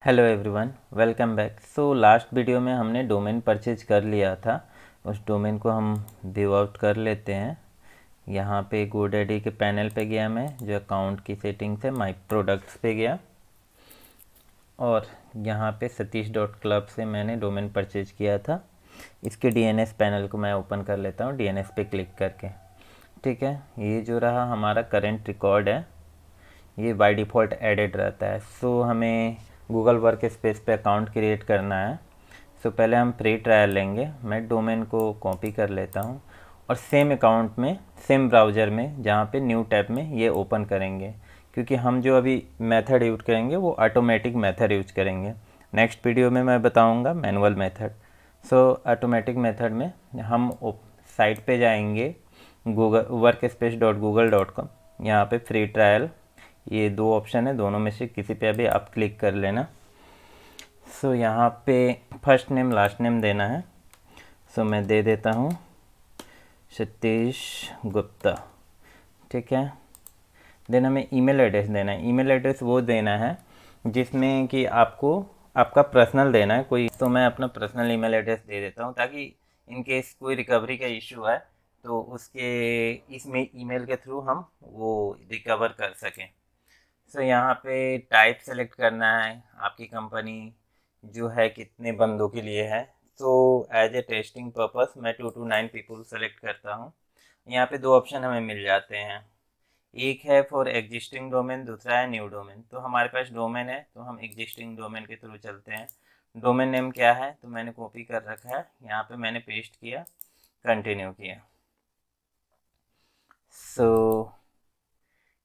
Hello everyone, welcome back. So last video में हमने domain purchase कर लिया था। उस डोमेन को हम व्यू आउट कर लेते हैं। यहाँ पे GoDaddy के पैनल पे गया, मैं जो अकाउंट की सेटिंग्स है माई प्रोडक्ट्स पे गया और यहाँ पे सतीश डॉट क्लब से मैंने डोमेन परचेज किया था। इसके DNS पैनल को मैं ओपन कर लेता हूँ DNS पे क्लिक करके। ठीक है, ये जो रहा हमारा करंट रिकॉर्ड है, ये बाय डिफ़ॉल्ट एडेड रहता है। सो हमें गूगल वर्क स्पेस पे अकाउंट क्रिएट करना है। सो पहले हम फ्री ट्रायल लेंगे। मैं डोमेन को कॉपी कर लेता हूँ और सेम अकाउंट में सेम ब्राउज़र में जहाँ पे न्यू टैब में ये ओपन करेंगे, क्योंकि हम जो अभी मेथड यूज करेंगे वो ऑटोमेटिक मेथड यूज करेंगे। नेक्स्ट वीडियो में मैं बताऊँगा मैनुअल मेथड। सो ऑटोमेटिक मेथड में हम साइट पे जाएंगे Google work space dot Google dot com. यहाँ पे फ्री ट्रायल, ये दो ऑप्शन है, दोनों में से किसी पे भी आप क्लिक कर लेना। सो यहाँ पे फर्स्ट नेम लास्ट नेम देना है। सो मैं दे देता हूँ सतीश गुप्ता। ठीक है, देन हमें ईमेल एड्रेस देना है। ईमेल एड्रेस वो देना है जिसमें कि आपको आपका पर्सनल देना है कोई। तो मैं अपना पर्सनल ईमेल एड्रेस दे देता हूँ ताकि इन केस कोई रिकवरी का इशू है तो उसके इसमें ईमेल के थ्रू हम वो रिकवर कर सकें। सो यहाँ पे टाइप सेलेक्ट करना है, आपकी कंपनी जो है कितने बंदों के लिए है। तो एज ए टेस्टिंग पर्पस मैं 2 to 9 पीपल सेलेक्ट करता हूँ। यहाँ पे दो ऑप्शन हमें मिल जाते हैं, एक है फॉर एग्जिस्टिंग डोमेन, दूसरा है न्यू डोमेन। तो हमारे पास डोमेन है तो हम एग्जिस्टिंग डोमेन के थ्रू चलते हैं। डोमेन नेम क्या है, तो मैंने कॉपी कर रखा है, यहाँ पे मैंने पेस्ट किया, कंटिन्यू किया। सो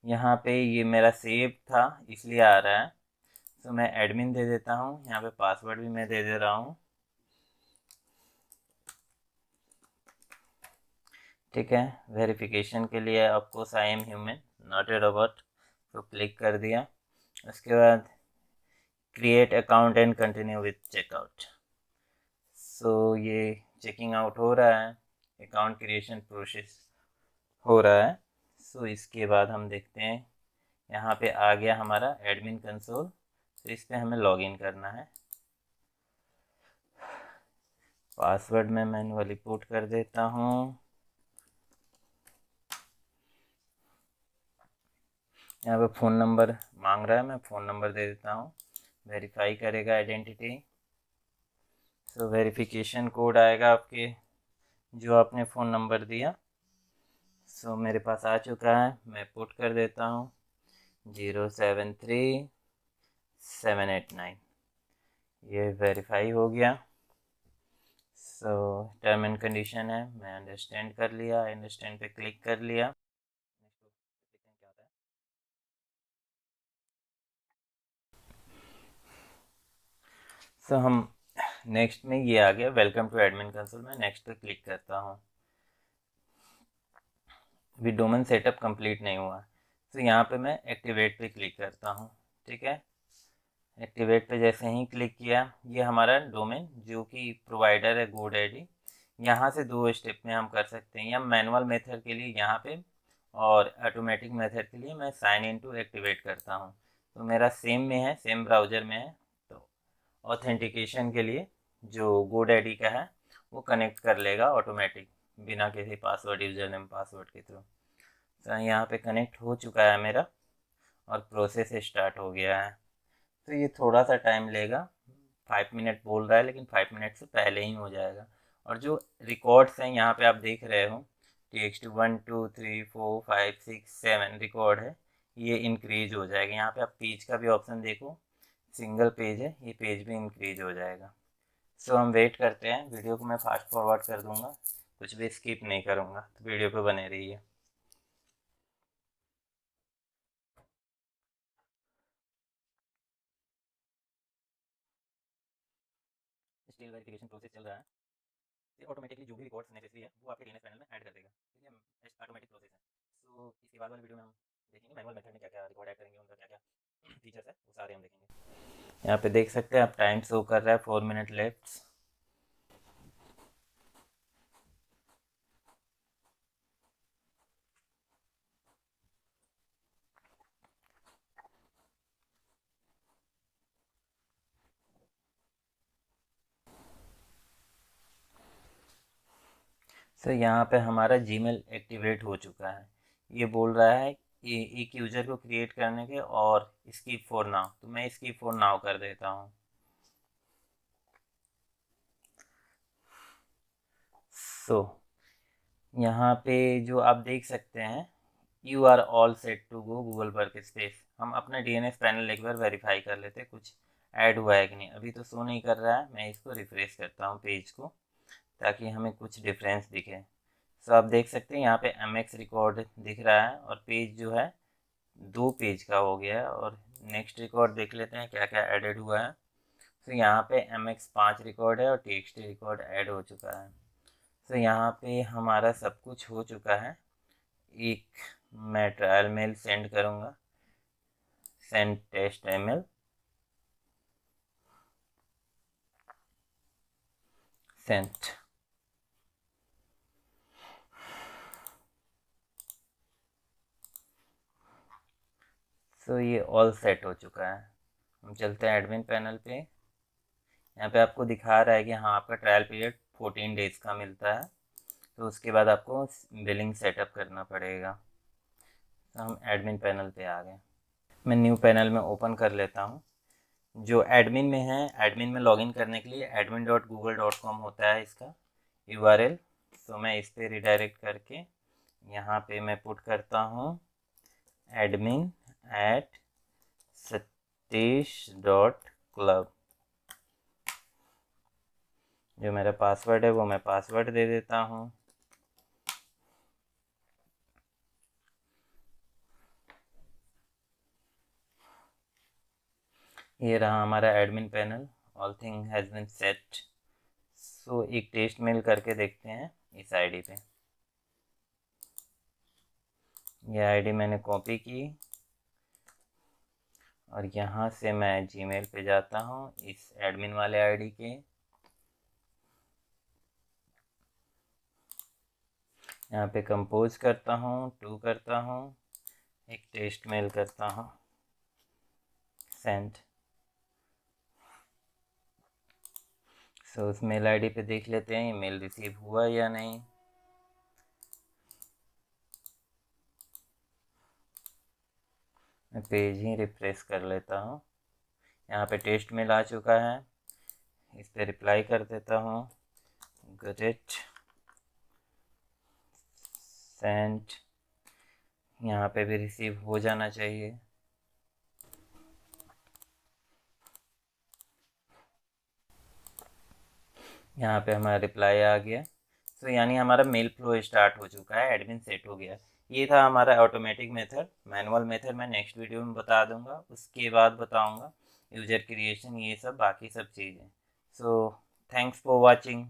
यहाँ पे ये मेरा सेव था इसलिए आ रहा है। तो मैं एडमिन दे देता हूँ, यहाँ पे पासवर्ड भी मैं दे दे रहा हूँ। ठीक है, वेरिफिकेशन के लिए आपको I am human not a robot तो क्लिक कर दिया। उसके बाद create account and continue with checkout. So ये चेकिंग आउट हो रहा है, अकाउंट क्रिएशन प्रोसेस हो रहा है। सो इसके बाद हम देखते हैं, यहाँ पे आ गया हमारा एडमिन कंसोल। तो इस पर हमें लॉगिन करना है। पासवर्ड मैं मैन्युअली पुट कर देता हूँ। यहाँ पे फ़ोन नंबर मांग रहा है, मैं फ़ोन नंबर दे देता हूँ। वेरीफाई करेगा आइडेंटिटी। सो वेरिफिकेशन कोड आएगा आपके जो आपने फ़ोन नंबर दिया। सो मेरे पास आ चुका है, मैं पुट कर देता हूँ 073789। ये वेरीफाई हो गया। सो टर्म एंड कंडीशन है, मैं अंडरस्टैंड कर लिया, अंडरस्टैंड पे क्लिक कर लिया। क्या होता है। सो हम नेक्स्ट में ये आ गया वेलकम टू एडमिन कंसोल, में नेक्स्ट पे क्लिक करता हूँ। अभी डोमेन सेटअप कंप्लीट नहीं हुआ। तो यहाँ पे मैं एक्टिवेट पे क्लिक करता हूँ। ठीक है, एक्टिवेट पे जैसे ही क्लिक किया, ये हमारा डोमेन जो कि प्रोवाइडर है GoDaddy। यहाँ से दो स्टेप में हम कर सकते हैं, या मैनुअल मेथड के लिए यहाँ पे और ऑटोमेटिक मेथड के लिए मैं साइन इन टू एक्टिवेट करता हूँ। तो मेरा सेम में है, सेम ब्राउज़र में है। तो ऑथेंटिकेशन के लिए जो GoDaddy का है वो कनेक्ट कर लेगा ऑटोमेटिक, बिना किसी पासवर्ड, यूजर नेम पासवर्ड के थ्रू। तो यहाँ पे कनेक्ट हो चुका है मेरा और प्रोसेस स्टार्ट हो गया है। तो ये थोड़ा सा टाइम लेगा, 5 मिनट बोल रहा है लेकिन 5 मिनट से पहले ही हो जाएगा। और जो रिकॉर्ड्स हैं यहाँ पे आप देख रहे हो, TXT 1 2 3 4 5 6 7 रिकॉर्ड है, ये इंक्रीज हो जाएगा। यहाँ पे आप पेज का भी ऑप्शन देखो, सिंगल पेज है, ये पेज भी इंक्रीज हो जाएगा। सो हम वेट करते हैं, वीडियो को मैं फास्ट फॉरवर्ड कर दूंगा, कुछ भी स्किप नहीं करूँगा, तो वीडियो पे बने रहिए। स्टिल वेरिफिकेशन प्रोसेस चल रहा है। ये ऑटोमेटिकली जो भी रिकॉर्ड्स नेसेसरी है वो आपके DNS पैनल में ऐड कर देगा। ठीक है, ऑटोमेटिक प्रोसेस है। सो इसके बाद वाले वीडियो में हम देखेंगे मैनुअल मेथड में क्या क्या रिकॉर्ड ऐड करेंगे, उनका क्या क्या फीचर्स है वो सारे हम देखेंगे। यहाँ पे देख सकते हैं आप, टाइम शो कर रहा है 4 मिनट लेफ्ट। तो यहाँ पे हमारा जीमेल एक्टिवेट हो चुका है। ये बोल रहा है कि एक यूज़र को क्रिएट करने के और स्किप फॉर नाउ, तो मैं स्किप फॉर नाउ कर देता हूँ। सो यहाँ पे जो आप देख सकते हैं, you are all set to go Google Workspace. हम अपना डीएनएस पैनल एक बार वेरीफाई कर लेते हैं कुछ ऐड हुआ है कि नहीं। अभी तो शो नहीं कर रहा है, मैं इसको रिफ्रेश करता हूँ पेज को, ताकि हमें कुछ डिफरेंस दिखे। सो आप देख सकते हैं यहाँ पे MX रिकॉर्ड दिख रहा है और पेज जो है 2 पेज का हो गया है। और नेक्स्ट रिकॉर्ड देख लेते हैं क्या क्या एडेड हुआ है। तो यहाँ पे MX 5 रिकॉर्ड है और TXT रिकॉर्ड ऐड हो चुका है। तो यहाँ पे हमारा सब कुछ हो चुका है। एक मैं ट्रायल मेल सेंड करूँगा, सेंड टेस्ट email, सेंट। तो ये ऑल सेट हो चुका है। हम चलते हैं एडमिन पैनल पे। यहाँ पे आपको दिखा रहा है कि हाँ, आपका ट्रायल पीरियड 14 डेज़ का मिलता है। तो उसके बाद आपको बिलिंग सेटअप करना पड़ेगा। तो हम एडमिन पैनल पे आ गए। मैं न्यू पैनल में ओपन कर लेता हूँ। जो एडमिन में है, एडमिन में लॉगिन करने के लिए admin.google.com होता है इसका URL। तो मैं इस पर रिडायरेक्ट करके यहाँ पे मैं पुट करता हूँ admin@satish.club। जो मेरा पासवर्ड है वो मैं पासवर्ड दे देता हूँ। ये रहा हमारा admin panel, all thing has been set. So एक टेस्ट मेल करके देखते हैं इस आईडी पे। ये आईडी मैंने कॉपी की और यहाँ से मैं जीमेल पे जाता हूँ इस एडमिन वाले आईडी के। यहाँ पे कंपोज करता हूँ, टू करता हूँ, एक टेस्ट मेल करता हूँ, सेंड। सो उस मेल आईडी पे देख लेते हैं ये मेल रिसीव हुआ या नहीं। मैं पेज ही रिफ्रेश कर लेता हूँ। यहाँ पे टेस्ट मेल आ चुका है, इस पे रिप्लाई कर देता हूँ, गॉट इट, सेंड। यहाँ पे भी रिसीव हो जाना चाहिए। यहाँ पे हमारा रिप्लाई आ गया। तो यानी हमारा मेल फ्लो स्टार्ट हो चुका है, एडमिन सेट हो गया। ये था हमारा ऑटोमेटिक मेथड। मैनुअल मेथड मैं नेक्स्ट वीडियो में बता दूंगा, उसके बाद बताऊंगा यूजर क्रिएशन, ये सब बाकी सब चीज़ें। So thanks for watching.